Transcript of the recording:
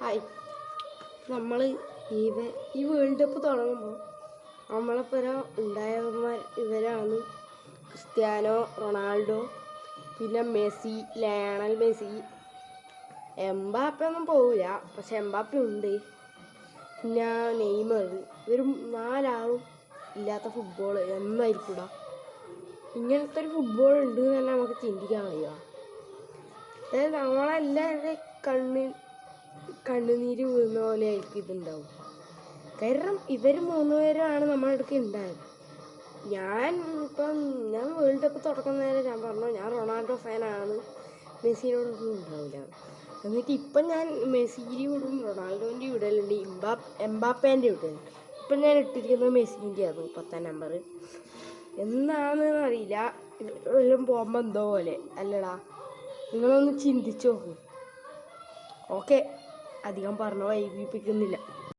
Hi, നമ്മൾ ഈ world cup തുടങ്ങുമ്പോൾ നമ്മളെപ്പുറം ഉണ്ടായവന്മാർ ഇവരാണ് ക്രിസ്ത്യാനോ റൊണാൾഡോ, പിന്നെ മെസ്സി, ലയണൽ മെസ്സി. എംബാപ്പെ ഒന്നും പോവില്ല, പക്ഷെ എംബാപ്പെ ഉണ്ട്. പിന്നെ നെയ്മർ. ഇവരും 4 ആളും ഇല്ലാത്ത ഫുട്ബോൾ എന്നായിരിക്കൂടാ. ഇങ്ങനത്തെ ഒരു ഫുട്ബോൾ ഉണ്ട് എന്ന് തന്നെ നമുക്ക് ചിന്തിക്കാൻ കഴിയുക. അതായത് നമ്മളെല്ലാവരുടെയും കണ്ണുനീര് വീഴുന്ന പോലെ ആയിരിക്കും ഇതുണ്ടാവും. കാരണം ഇവർ 3 പേരുമാണ് നമ്മുടെ അടുത്ത് ഉണ്ടായത്. ഞാൻ വേൾഡ് കപ്പ് തുടങ്ങുന്നതിന് ഞാൻ പറഞ്ഞു ഞാൻ റൊണാൾഡോ ഫാനാണ്, മെസ്സിനോടൊന്നും ഉണ്ടാവില്ല. എന്നിട്ട് ഇപ്പം ഞാൻ മെസ്സിയുടെ വിടും, റൊണാൾഡോൻ്റെ വിടലുണ്ട്, എംബാപ്പേൻ്റെ വിടലുണ്ട്. ഇപ്പം ഞാൻ ഇട്ടിരിക്കുന്നത് മെസ്സിൻ്റെ ആണ് 10ാം നമ്പർ. എന്നാണെന്ന് അറിയില്ല, എല്ലാം പോകുമ്പോൾ എന്തോ പോലെ അല്ലടാ. നിങ്ങളൊന്ന് ചിന്തിച്ചു നോക്കൂ. ഓക്കെ, അധികം പറഞ്ഞ വൈകിപ്പിക്കുന്നില്ല.